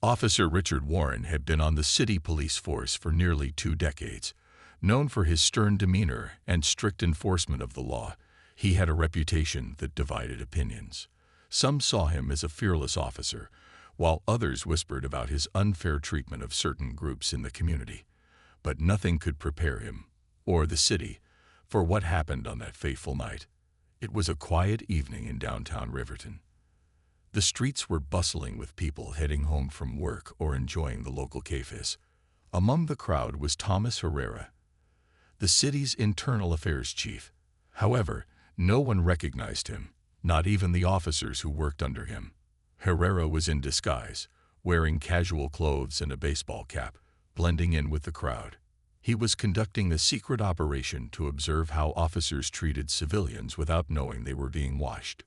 Officer Richard Warren had been on the city police force for nearly 2 decades. Known for his stern demeanor and strict enforcement of the law, he had a reputation that divided opinions. Some saw him as a fearless officer, while others whispered about his unfair treatment of certain groups in the community. But nothing could prepare him, or the city, for what happened on that fateful night. It was a quiet evening in downtown Riverton. The streets were bustling with people heading home from work or enjoying the local cafes. Among the crowd was Thomas Herrera, the city's internal affairs chief. However, no one recognized him, not even the officers who worked under him. Herrera was in disguise, wearing casual clothes and a baseball cap, blending in with the crowd. He was conducting a secret operation to observe how officers treated civilians without knowing they were being watched.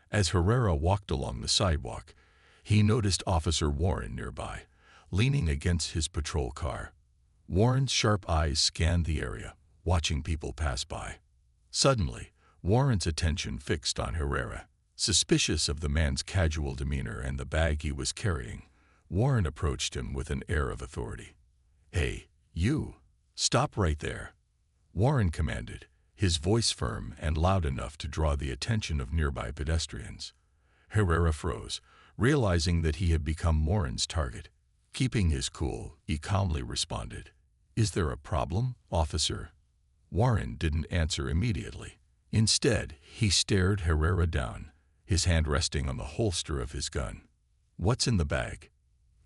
As Herrera walked along the sidewalk, he noticed Officer Warren nearby, leaning against his patrol car. Warren's sharp eyes scanned the area, watching people pass by. Suddenly, Warren's attention fixed on Herrera. Suspicious of the man's casual demeanor and the bag he was carrying, Warren approached him with an air of authority. "Hey, you! Stop right there!" Warren commanded, his voice firm and loud enough to draw the attention of nearby pedestrians. Herrera froze, realizing that he had become Warren's target. Keeping his cool, he calmly responded, "Is there a problem, officer?" Warren didn't answer immediately. Instead, he stared Herrera down, his hand resting on the holster of his gun. "What's in the bag?"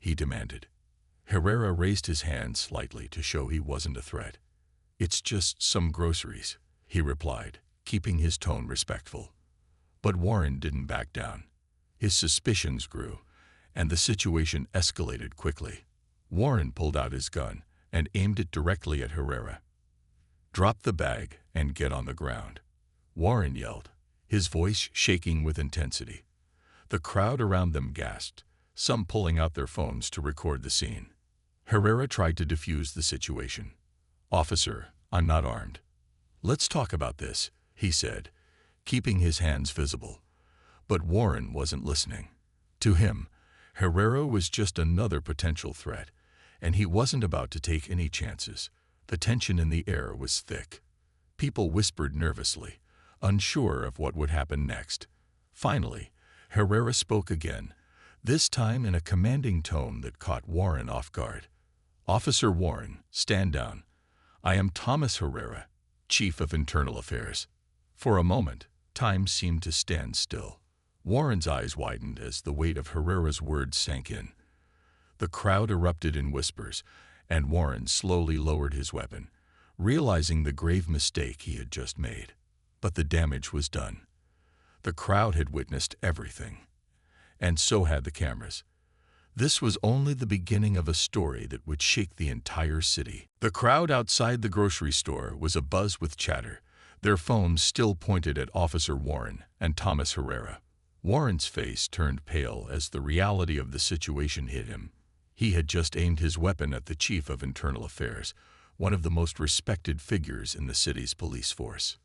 he demanded. Herrera raised his hand slightly to show he wasn't a threat. "It's just some groceries," he replied, keeping his tone respectful. But Warren didn't back down. His suspicions grew, and the situation escalated quickly. Warren pulled out his gun and aimed it directly at Herrera. "Drop the bag and get on the ground," Warren yelled, his voice shaking with intensity. The crowd around them gasped, some pulling out their phones to record the scene. Herrera tried to defuse the situation. "Officer, I'm not armed. Let's talk about this," he said, keeping his hands visible. But Warren wasn't listening. To him, Herrera was just another potential threat, and he wasn't about to take any chances. The tension in the air was thick. People whispered nervously, unsure of what would happen next. Finally, Herrera spoke again, this time in a commanding tone that caught Warren off guard. "Officer Warren, stand down. I am Thomas Herrera, Chief of Internal Affairs." For a moment, time seemed to stand still. Warren's eyes widened as the weight of Herrera's words sank in. The crowd erupted in whispers, and Warren slowly lowered his weapon, realizing the grave mistake he had just made. But the damage was done. The crowd had witnessed everything, and so had the cameras. This was only the beginning of a story that would shake the entire city. The crowd outside the grocery store was abuzz with chatter, their phones still pointed at Officer Warren and Thomas Herrera. Warren's face turned pale as the reality of the situation hit him. He had just aimed his weapon at the Chief of Internal Affairs, one of the most respected figures in the city's police force.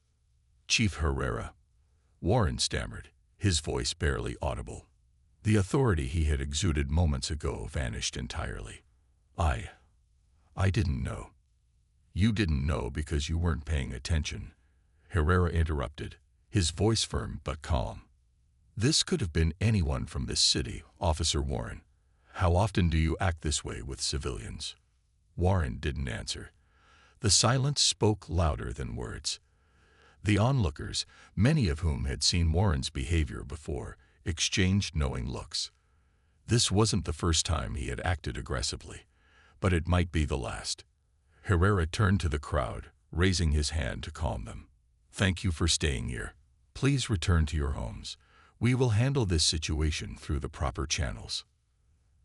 "Chief Herrera," Warren stammered, his voice barely audible. The authority he had exuded moments ago vanished entirely. I didn't know." "You didn't know because you weren't paying attention," Herrera interrupted, his voice firm but calm. "This could have been anyone from this city, Officer Warren. How often do you act this way with civilians?" Warren didn't answer. The silence spoke louder than words. The onlookers, many of whom had seen Warren's behavior before, exchanged knowing looks. This wasn't the first time he had acted aggressively, but it might be the last. Herrera turned to the crowd, raising his hand to calm them. "Thank you for staying here. Please return to your homes. We will handle this situation through the proper channels."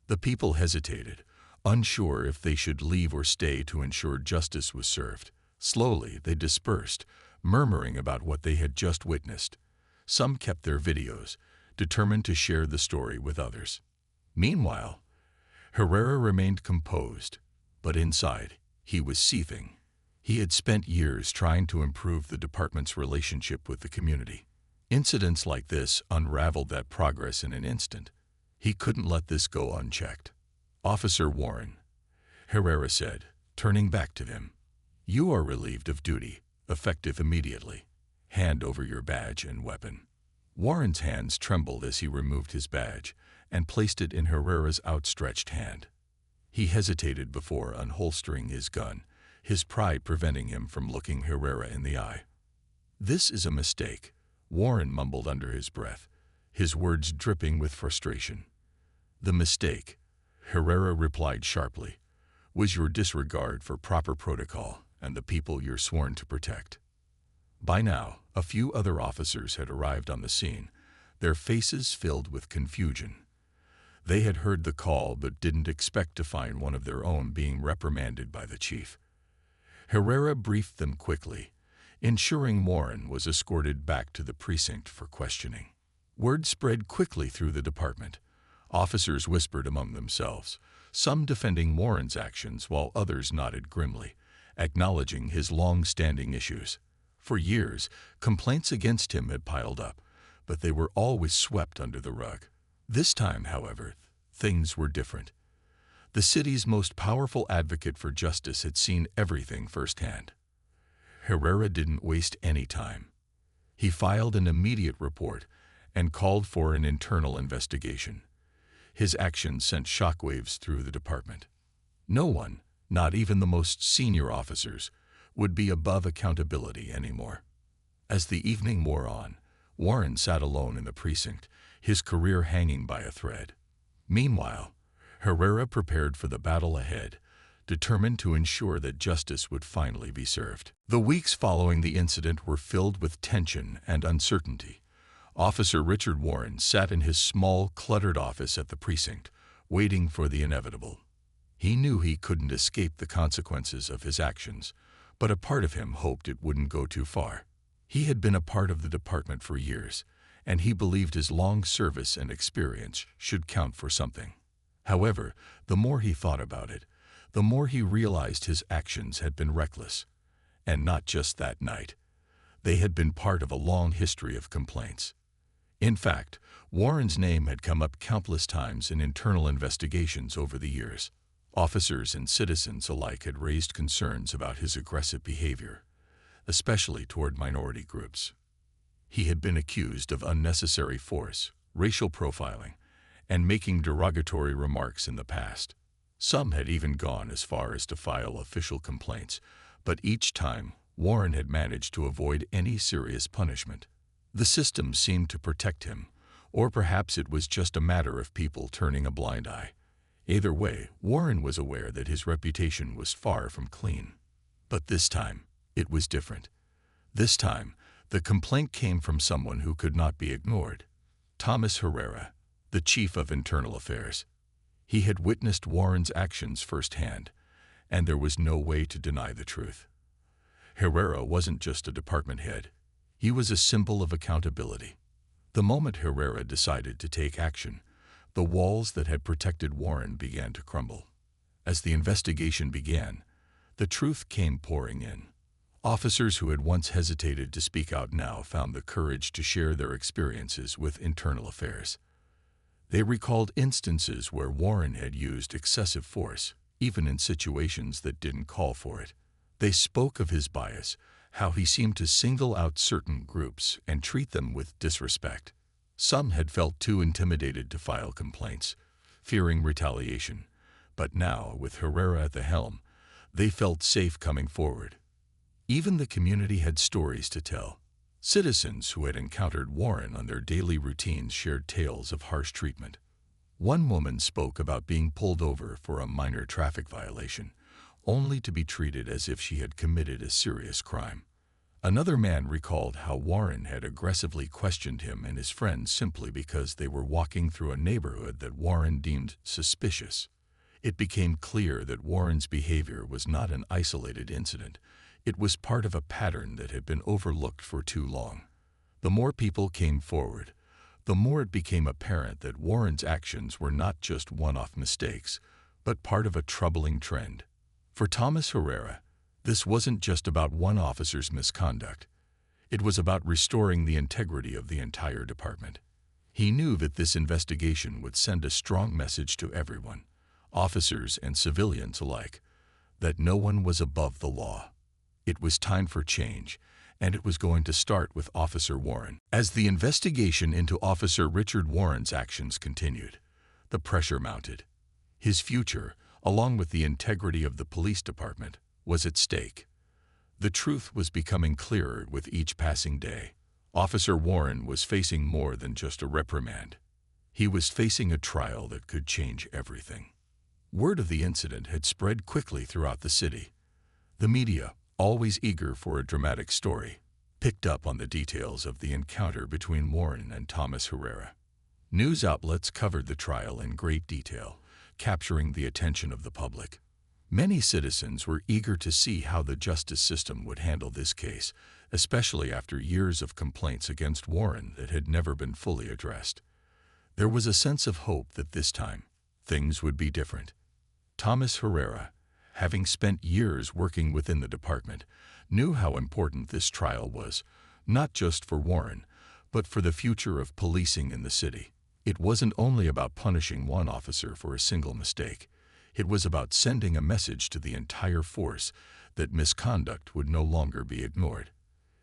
The people hesitated, unsure if they should leave or stay to ensure justice was served. Slowly, they dispersed, murmuring about what they had just witnessed. Some kept their videos, determined to share the story with others. Meanwhile, Herrera remained composed, but inside, he was seething. He had spent years trying to improve the department's relationship with the community. Incidents like this unraveled that progress in an instant. He couldn't let this go unchecked. "Officer Warren," Herrera said, turning back to him. "You are relieved of duty, effective immediately. Hand over your badge and weapon." Warren's hands trembled as he removed his badge and placed it in Herrera's outstretched hand. He hesitated before unholstering his gun, his pride preventing him from looking Herrera in the eye. "This is a mistake," Warren mumbled under his breath, his words dripping with frustration. "The mistake," Herrera replied sharply, "was your disregard for proper protocol and the people you're sworn to protect." By now, a few other officers had arrived on the scene, their faces filled with confusion. They had heard the call but didn't expect to find one of their own being reprimanded by the chief. Herrera briefed them quickly, ensuring Warren was escorted back to the precinct for questioning. Word spread quickly through the department. Officers whispered among themselves, some defending Warren's actions while others nodded grimly, acknowledging his long-standing issues. For years, complaints against him had piled up, but they were always swept under the rug. This time, however, things were different. The city's most powerful advocate for justice had seen everything firsthand. Herrera didn't waste any time. He filed an immediate report and called for an internal investigation. His actions sent shockwaves through the department. No one, not even the most senior officers, would be above accountability anymore. As the evening wore on, Warren sat alone in the precinct, his career hanging by a thread. Meanwhile, Herrera prepared for the battle ahead, determined to ensure that justice would finally be served. The weeks following the incident were filled with tension and uncertainty. Officer Richard Warren sat in his small, cluttered office at the precinct, waiting for the inevitable. He knew he couldn't escape the consequences of his actions, but a part of him hoped it wouldn't go too far. He had been a part of the department for years, and he believed his long service and experience should count for something. However, the more he thought about it, the more he realized his actions had been reckless. And not just that night. They had been part of a long history of complaints. In fact, Warren's name had come up countless times in internal investigations over the years. Officers and citizens alike had raised concerns about his aggressive behavior, especially toward minority groups. He had been accused of unnecessary force, racial profiling, and making derogatory remarks in the past. Some had even gone as far as to file official complaints, but each time Warren had managed to avoid any serious punishment. The system seemed to protect him, or perhaps it was just a matter of people turning a blind eye. Either way, Warren was aware that his reputation was far from clean. But this time, it was different. This time, the complaint came from someone who could not be ignored. Thomas Herrera, the chief of internal affairs. He had witnessed Warren's actions firsthand, and there was no way to deny the truth. Herrera wasn't just a department head. He was a symbol of accountability. The moment Herrera decided to take action, the walls that had protected Warren began to crumble. As the investigation began, the truth came pouring in. Officers who had once hesitated to speak out now found the courage to share their experiences with internal affairs. They recalled instances where Warren had used excessive force, even in situations that didn't call for it. They spoke of his bias, how he seemed to single out certain groups and treat them with disrespect. Some had felt too intimidated to file complaints, fearing retaliation. But now, with Herrera at the helm, they felt safe coming forward. Even the community had stories to tell. Citizens who had encountered Warren on their daily routines shared tales of harsh treatment. One woman spoke about being pulled over for a minor traffic violation, only to be treated as if she had committed a serious crime. Another man recalled how Warren had aggressively questioned him and his friends simply because they were walking through a neighborhood that Warren deemed suspicious. It became clear that Warren's behavior was not an isolated incident. It was part of a pattern that had been overlooked for too long. The more people came forward, the more it became apparent that Warren's actions were not just one-off mistakes, but part of a troubling trend. For Thomas Herrera, this wasn't just about one officer's misconduct. It was about restoring the integrity of the entire department. He knew that this investigation would send a strong message to everyone. officers and civilians alike, that no one was above the law. It was time for change, and it was going to start with Officer Warren. As the investigation into Officer Richard Warren's actions continued, the pressure mounted. His future, along with the integrity of the police department, was at stake. The truth was becoming clearer with each passing day. Officer Warren was facing more than just a reprimand. He was facing a trial that could change everything. Word of the incident had spread quickly throughout the city. The media, always eager for a dramatic story, picked up on the details of the encounter between Warren and Thomas Herrera. News outlets covered the trial in great detail, capturing the attention of the public. Many citizens were eager to see how the justice system would handle this case, especially after years of complaints against Warren that had never been fully addressed. There was a sense of hope that this time, things would be different. Thomas Herrera, having spent years working within the department, knew how important this trial was, not just for Warren, but for the future of policing in the city. It wasn't only about punishing one officer for a single mistake. It was about sending a message to the entire force that misconduct would no longer be ignored.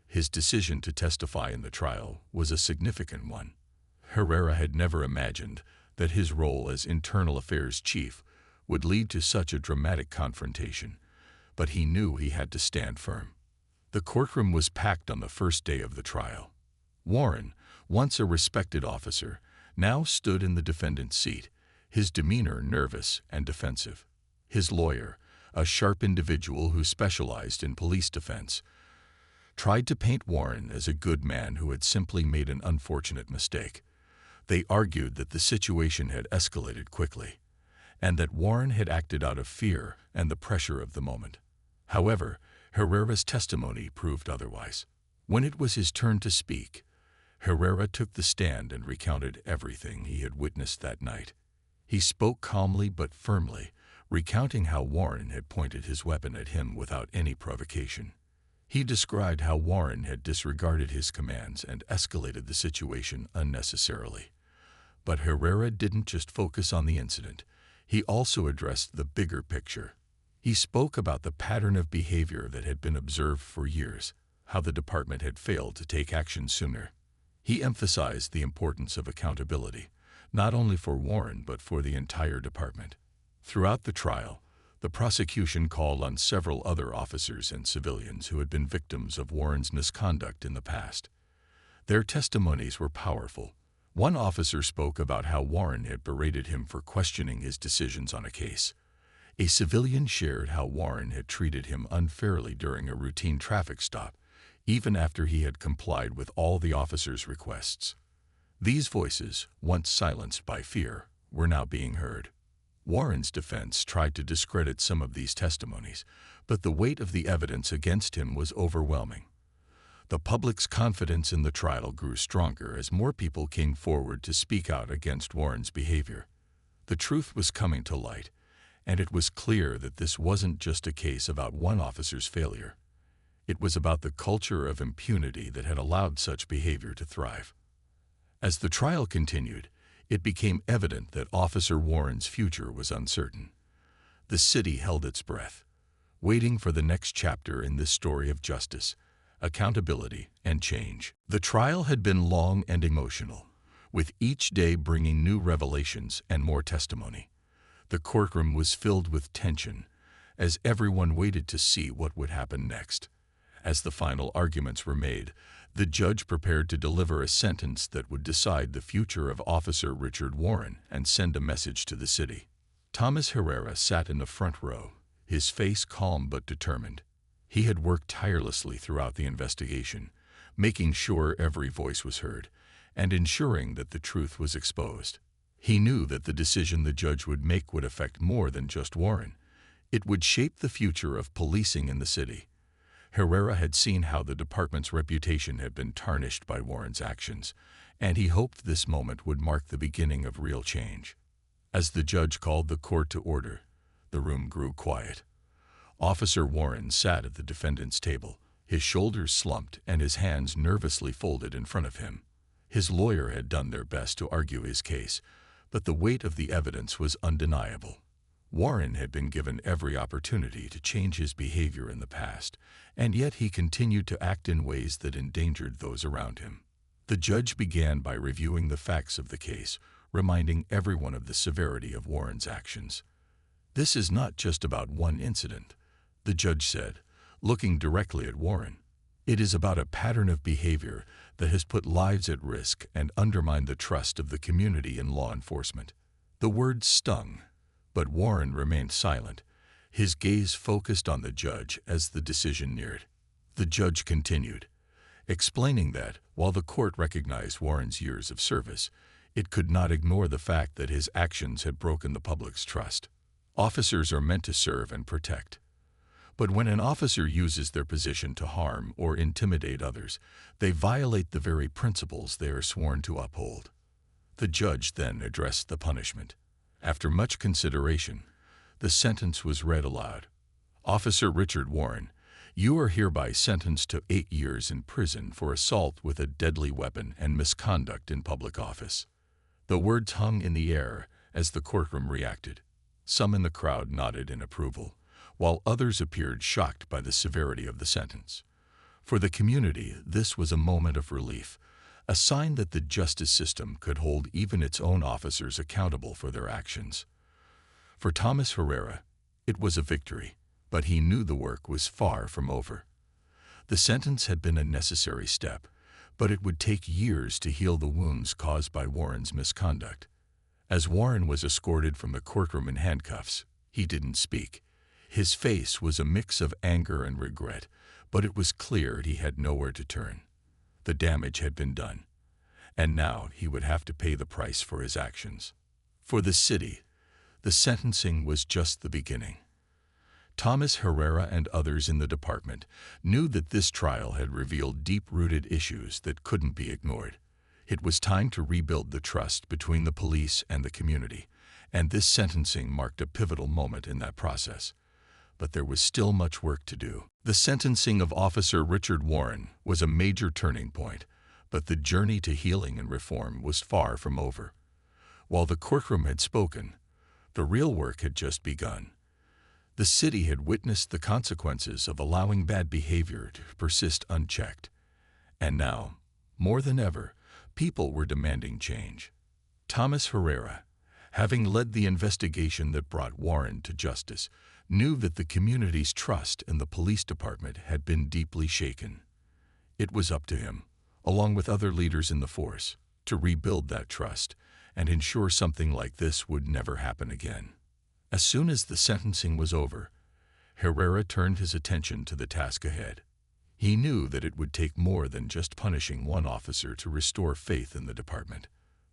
His decision to testify in the trial was a significant one. Herrera had never imagined that his role as internal affairs chief would lead to such a dramatic confrontation, but he knew he had to stand firm. The courtroom was packed on the first day of the trial. Warren, once a respected officer, now stood in the defendant's seat, his demeanor nervous and defensive. His lawyer, a sharp individual who specialized in police defense, tried to paint Warren as a good man who had simply made an unfortunate mistake. They argued that the situation had escalated quickly, and that Warren had acted out of fear and the pressure of the moment. However, Herrera's testimony proved otherwise. When it was his turn to speak, Herrera took the stand and recounted everything he had witnessed that night. He spoke calmly but firmly, recounting how Warren had pointed his weapon at him without any provocation. He described how Warren had disregarded his commands and escalated the situation unnecessarily. But Herrera didn't just focus on the incident. He also addressed the bigger picture. He spoke about the pattern of behavior that had been observed for years, how the department had failed to take action sooner. He emphasized the importance of accountability, not only for Warren but for the entire department. Throughout the trial, the prosecution called on several other officers and civilians who had been victims of Warren's misconduct in the past. Their testimonies were powerful. One officer spoke about how Warren had berated him for questioning his decisions on a case. A civilian shared how Warren had treated him unfairly during a routine traffic stop, even after he had complied with all the officer's requests. These voices, once silenced by fear, were now being heard. Warren's defense tried to discredit some of these testimonies, but the weight of the evidence against him was overwhelming. The public's confidence in the trial grew stronger as more people came forward to speak out against Warren's behavior. The truth was coming to light, and it was clear that this wasn't just a case about one officer's failure. It was about the culture of impunity that had allowed such behavior to thrive. As the trial continued, it became evident that Officer Warren's future was uncertain. The city held its breath, waiting for the next chapter in this story of justice, accountability, and change. The trial had been long and emotional, with each day bringing new revelations and more testimony. The courtroom was filled with tension, as everyone waited to see what would happen next. As the final arguments were made, the judge prepared to deliver a sentence that would decide the future of Officer Richard Warren and send a message to the city. Thomas Herrera sat in the front row, his face calm but determined. He had worked tirelessly throughout the investigation, making sure every voice was heard, and ensuring that the truth was exposed. He knew that the decision the judge would make would affect more than just Warren. It would shape the future of policing in the city. Herrera had seen how the department's reputation had been tarnished by Warren's actions, and he hoped this moment would mark the beginning of real change. As the judge called the court to order, the room grew quiet. Officer Warren sat at the defendant's table, his shoulders slumped and his hands nervously folded in front of him. His lawyer had done their best to argue his case, but the weight of the evidence was undeniable. Warren had been given every opportunity to change his behavior in the past, and yet he continued to act in ways that endangered those around him. The judge began by reviewing the facts of the case, reminding everyone of the severity of Warren's actions. "This is not just about one incident," the judge said, looking directly at Warren. "It is about a pattern of behavior that has put lives at risk and undermined the trust of the community in law enforcement." The words stung, but Warren remained silent, his gaze focused on the judge as the decision neared. The judge continued, explaining that, while the court recognized Warren's years of service, it could not ignore the fact that his actions had broken the public's trust. Officers are meant to serve and protect. But when an officer uses their position to harm or intimidate others, they violate the very principles they are sworn to uphold. The judge then addressed the punishment. After much consideration, the sentence was read aloud. "Officer Richard Warren, you are hereby sentenced to 8 years in prison for assault with a deadly weapon and misconduct in public office." The words hung in the air as the courtroom reacted. Some in the crowd nodded in approval, while others appeared shocked by the severity of the sentence. For the community, this was a moment of relief, a sign that the justice system could hold even its own officers accountable for their actions. For Thomas Herrera, it was a victory, but he knew the work was far from over. The sentence had been a necessary step, but it would take years to heal the wounds caused by Warren's misconduct. As Warren was escorted from the courtroom in handcuffs, he didn't speak. His face was a mix of anger and regret, but it was clear he had nowhere to turn. The damage had been done, and now he would have to pay the price for his actions. For the city, the sentencing was just the beginning. Thomas Herrera and others in the department knew that this trial had revealed deep-rooted issues that couldn't be ignored. It was time to rebuild the trust between the police and the community, and this sentencing marked a pivotal moment in that process. But there was still much work to do. The sentencing of Officer Richard Warren was a major turning point, but the journey to healing and reform was far from over. While the courtroom had spoken, the real work had just begun. The city had witnessed the consequences of allowing bad behavior to persist unchecked. And now, more than ever, people were demanding change. Thomas Herrera, having led the investigation that brought Warren to justice, knew that the community's trust in the police department had been deeply shaken. It was up to him, along with other leaders in the force, to rebuild that trust and ensure something like this would never happen again. As soon as the sentencing was over, Herrera turned his attention to the task ahead. He knew that it would take more than just punishing one officer to restore faith in the department.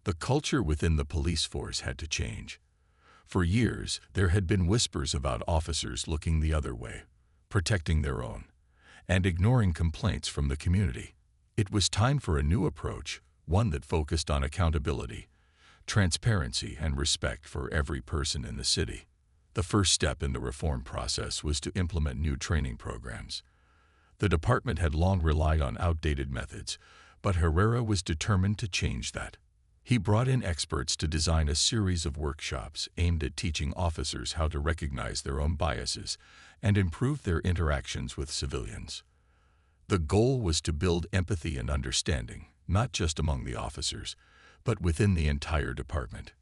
The culture within the police force had to change. For years, there had been whispers about officers looking the other way, protecting their own, and ignoring complaints from the community. It was time for a new approach, one that focused on accountability, transparency, and respect for every person in the city. The first step in the reform process was to implement new training programs. The department had long relied on outdated methods, but Herrera was determined to change that. He brought in experts to design a series of workshops aimed at teaching officers how to recognize their own biases and improve their interactions with civilians. The goal was to build empathy and understanding, not just among the officers, but within the entire department.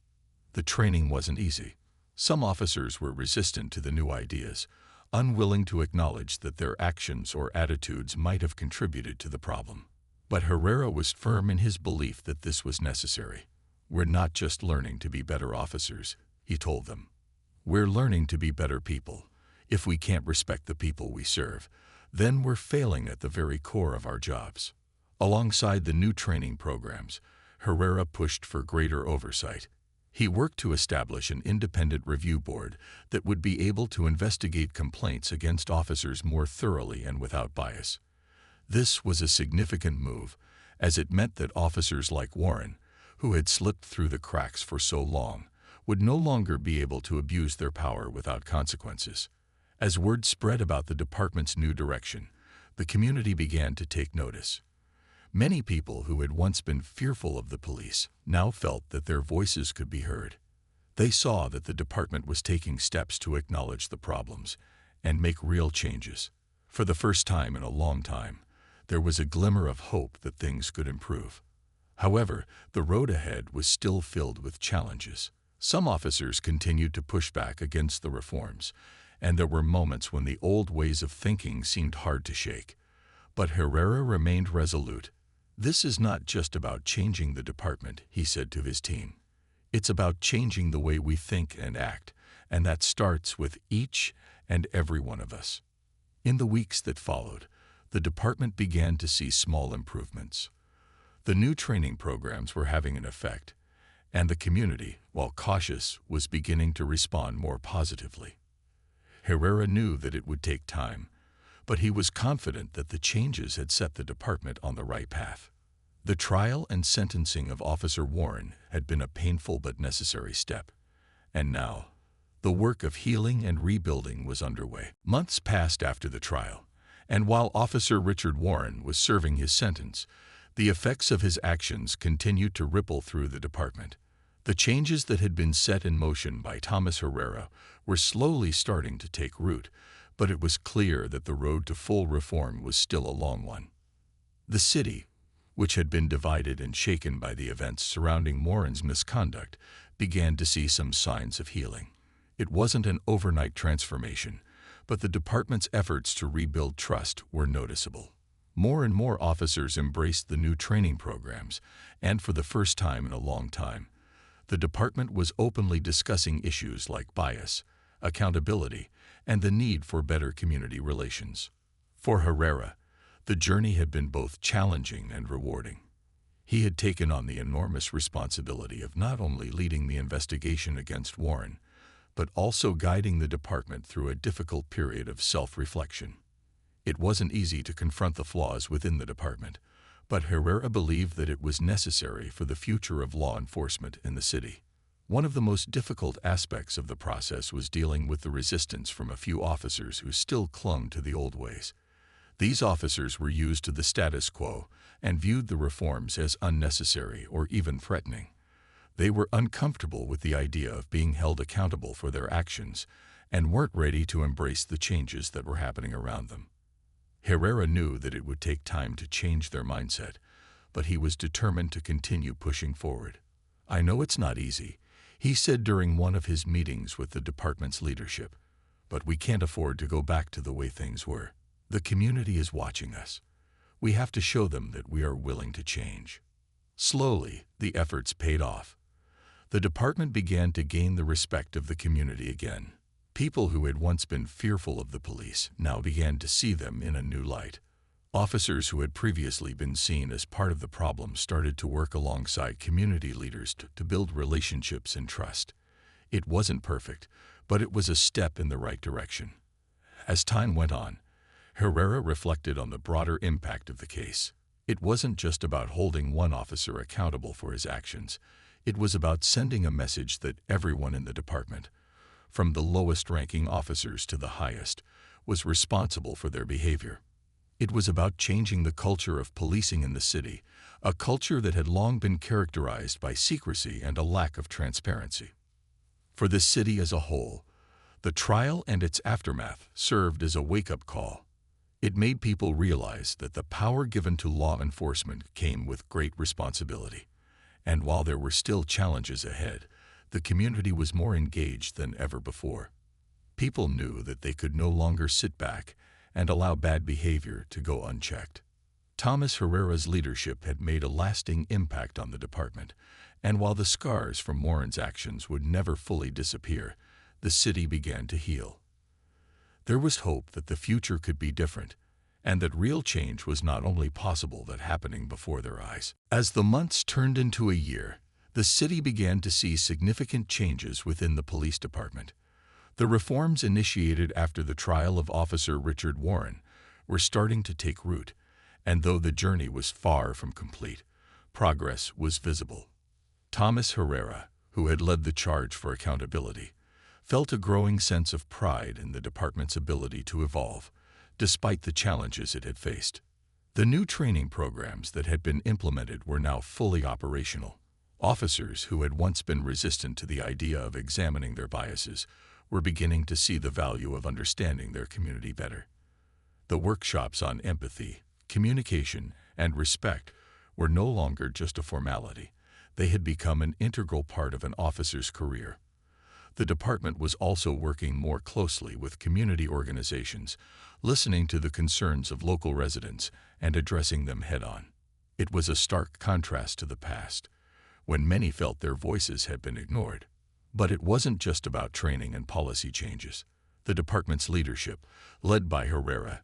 The training wasn't easy. Some officers were resistant to the new ideas, unwilling to acknowledge that their actions or attitudes might have contributed to the problem. But Herrera was firm in his belief that this was necessary. "We're not just learning to be better officers," he told them. "We're learning to be better people. If we can't respect the people we serve, then we're failing at the very core of our jobs." Alongside the new training programs, Herrera pushed for greater oversight. He worked to establish an independent review board that would be able to investigate complaints against officers more thoroughly and without bias. This was a significant move, as it meant that officers like Warren, who had slipped through the cracks for so long, would no longer be able to abuse their power without consequences. As word spread about the department's new direction, the community began to take notice. Many people who had once been fearful of the police now felt that their voices could be heard. They saw that the department was taking steps to acknowledge the problems and make real changes. For the first time in a long time, there was a glimmer of hope that things could improve. However, the road ahead was still filled with challenges. Some officers continued to push back against the reforms, and there were moments when the old ways of thinking seemed hard to shake. But Herrera remained resolute. "This is not just about changing the department," he said to his team. "It's about changing the way we think and act, and that starts with each and every one of us." In the weeks that followed, the department began to see small improvements. The new training programs were having an effect, and the community, while cautious, was beginning to respond more positively. Herrera knew that it would take time, but he was confident that the changes had set the department on the right path. The trial and sentencing of Officer Warren had been a painful but necessary step, and now the work of healing and rebuilding was underway. Months passed after the trial, and while Officer Richard Warren was serving his sentence, the effects of his actions continued to ripple through the department. The changes that had been set in motion by Thomas Herrera were slowly starting to take root, but it was clear that the road to full reform was still a long one. The city, which had been divided and shaken by the events surrounding Warren's misconduct, began to see some signs of healing. It wasn't an overnight transformation, but the department's efforts to rebuild trust were noticeable. More and more officers embraced the new training programs, and for the first time in a long time, the department was openly discussing issues like bias, accountability, and the need for better community relations. For Herrera, the journey had been both challenging and rewarding. He had taken on the enormous responsibility of not only leading the investigation against Warren, but also guiding the department through a difficult period of self-reflection. It wasn't easy to confront the flaws within the department, but Herrera believed that it was necessary for the future of law enforcement in the city. One of the most difficult aspects of the process was dealing with the resistance from a few officers who still clung to the old ways. These officers were used to the status quo and viewed the reforms as unnecessary or even threatening. They were uncomfortable with the idea of being held accountable for their actions and weren't ready to embrace the changes that were happening around them. Herrera knew that it would take time to change their mindset, but he was determined to continue pushing forward. "I know it's not easy," he said during one of his meetings with the department's leadership, "but we can't afford to go back to the way things were. The community is watching us. We have to show them that we are willing to change." Slowly, the efforts paid off. The department began to gain the respect of the community again. People who had once been fearful of the police now began to see them in a new light. Officers who had previously been seen as part of the problem started to work alongside community leaders to build relationships and trust. It wasn't perfect, but it was a step in the right direction. As time went on, Herrera reflected on the broader impact of the case. It wasn't just about holding one officer accountable for his actions. It was about sending a message that everyone in the department, from the lowest-ranking officers to the highest, was responsible for their behavior. It was about changing the culture of policing in the city, a culture that had long been characterized by secrecy and a lack of transparency. For the city as a whole, the trial and its aftermath served as a wake-up call. It made people realize that the power given to law enforcement came with great responsibility. And while there were still challenges ahead, the community was more engaged than ever before. People knew that they could no longer sit back and allow bad behavior to go unchecked. Thomas Herrera's leadership had made a lasting impact on the department, and while the scars from Warren's actions would never fully disappear, the city began to heal. There was hope that the future could be different, and that real change was not only possible but happening before their eyes. As the months turned into a year, the city began to see significant changes within the police department. The reforms initiated after the trial of Officer Richard Warren were starting to take root, and though the journey was far from complete, progress was visible. Thomas Herrera, who had led the charge for accountability, felt a growing sense of pride in the department's ability to evolve, despite the challenges it had faced. The new training programs that had been implemented were now fully operational. Officers who had once been resistant to the idea of examining their biases were beginning to see the value of understanding their community better. The workshops on empathy, communication, and respect were no longer just a formality. They had become an integral part of an officer's career. The department was also working more closely with community organizations, listening to the concerns of local residents and addressing them head-on. It was a stark contrast to the past, when many felt their voices had been ignored. But it wasn't just about training and policy changes. The department's leadership, led by Herrera,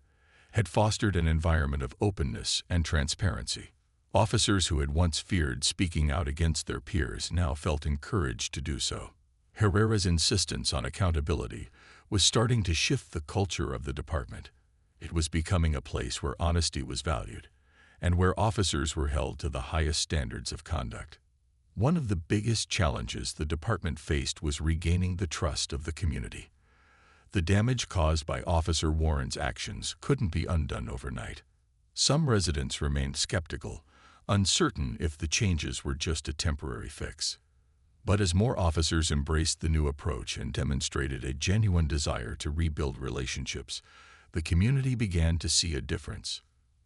had fostered an environment of openness and transparency. Officers who had once feared speaking out against their peers now felt encouraged to do so. Herrera's insistence on accountability was starting to shift the culture of the department. It was becoming a place where honesty was valued, and where officers were held to the highest standards of conduct. One of the biggest challenges the department faced was regaining the trust of the community. The damage caused by Officer Warren's actions couldn't be undone overnight. Some residents remained skeptical, uncertain if the changes were just a temporary fix. But as more officers embraced the new approach and demonstrated a genuine desire to rebuild relationships, the community began to see a difference.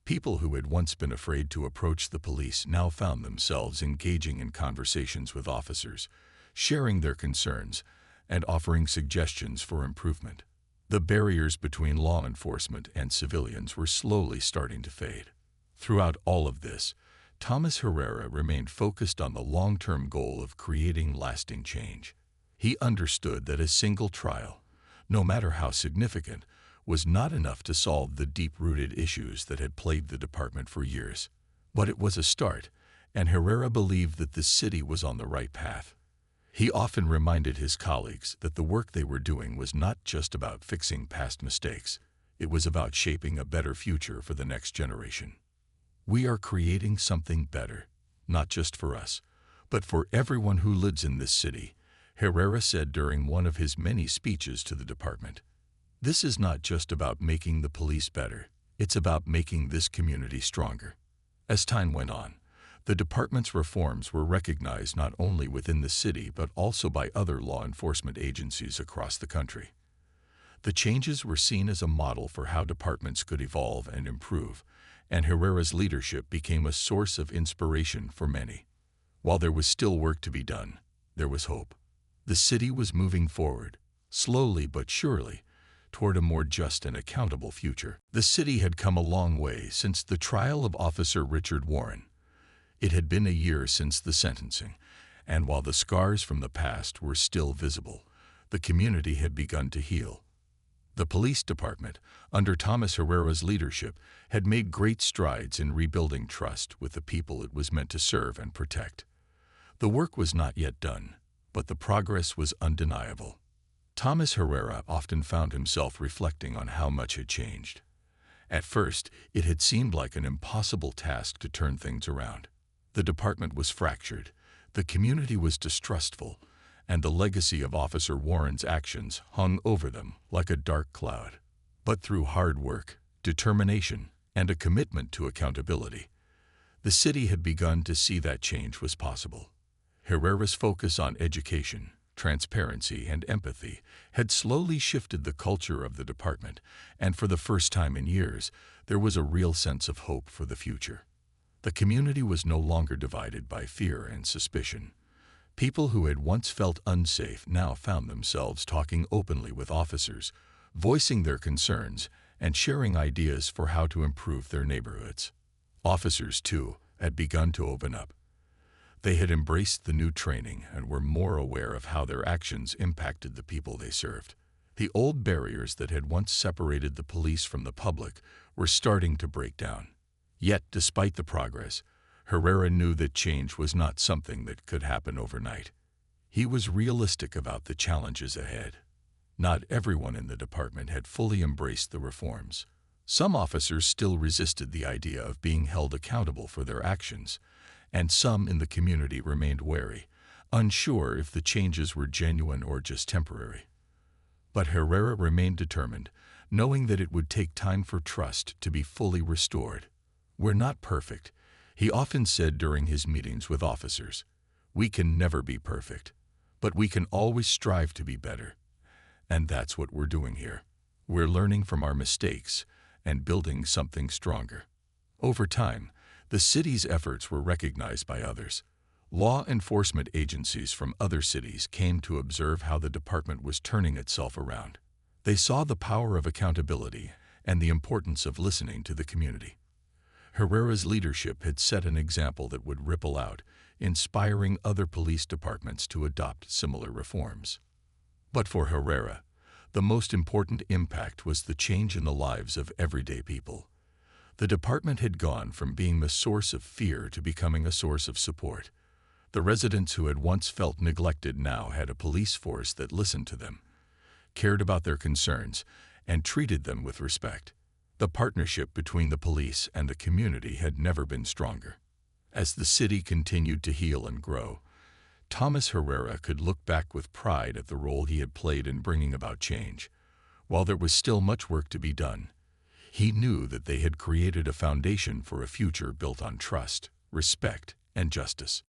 People who had once been afraid to approach the police now found themselves engaging in conversations with officers, sharing their concerns, and offering suggestions for improvement. The barriers between law enforcement and civilians were slowly starting to fade. Throughout all of this, Thomas Herrera remained focused on the long-term goal of creating lasting change. He understood that a single trial, no matter how significant, was not enough to solve the deep-rooted issues that had plagued the department for years. But it was a start, and Herrera believed that the city was on the right path. He often reminded his colleagues that the work they were doing was not just about fixing past mistakes. It was about shaping a better future for the next generation. "We are creating something better, not just for us, but for everyone who lives in this city," Herrera said during one of his many speeches to the department. "This is not just about making the police better, it's about making this community stronger." As time went on, the department's reforms were recognized not only within the city but also by other law enforcement agencies across the country. The changes were seen as a model for how departments could evolve and improve, and Herrera's leadership became a source of inspiration for many. While there was still work to be done, there was hope. The city was moving forward, slowly but surely, toward a more just and accountable future. The city had come a long way since the trial of Officer Richard Warren. It had been a year since the sentencing, and while the scars from the past were still visible, the community had begun to heal. The police department, under Thomas Herrera's leadership, had made great strides in rebuilding trust with the people it was meant to serve and protect. The work was not yet done, but the progress was undeniable. Thomas Herrera often found himself reflecting on how much had changed. At first, it had seemed like an impossible task to turn things around. The department was fractured, the community was distrustful, and the legacy of Officer Warren's actions hung over them like a dark cloud. But through hard work, determination, and a commitment to accountability, the city had begun to see that change was possible. Herrera's focus on education, transparency, and empathy had slowly shifted the culture of the department, and for the first time in years, there was a real sense of hope for the future. The community was no longer divided by fear and suspicion. People who had once felt unsafe now found themselves talking openly with officers, voicing their concerns, and sharing ideas for how to improve their neighborhoods. Officers, too, had begun to open up. They had embraced the new training and were more aware of how their actions impacted the people they served. The old barriers that had once separated the police from the public were starting to break down. Yet, despite the progress, Herrera knew that change was not something that could happen overnight. He was realistic about the challenges ahead. Not everyone in the department had fully embraced the reforms. Some officers still resisted the idea of being held accountable for their actions, and some in the community remained wary, unsure if the changes were genuine or just temporary. But Herrera remained determined, knowing that it would take time for trust to be fully restored. "We're not perfect," he often said during his meetings with officers. We can never be perfect, but we can always strive to be better. And that's what we're doing here. We're learning from our mistakes and building something stronger. Over time, the city's efforts were recognized by others. Law enforcement agencies from other cities came to observe how the department was turning itself around. They saw the power of accountability and the importance of listening to the community. Herrera's leadership had set an example that would ripple out, inspiring other police departments to adopt similar reforms. But for Herrera, the most important impact was the change in the lives of everyday people. The department had gone from being a source of fear to becoming a source of support. The residents who had once felt neglected now had a police force that listened to them, cared about their concerns, and treated them with respect. The partnership between the police and the community had never been stronger. As the city continued to heal and grow, Thomas Herrera could look back with pride at the role he had played in bringing about change. While there was still much work to be done, he knew that they had created a foundation for a future built on trust, respect, and justice.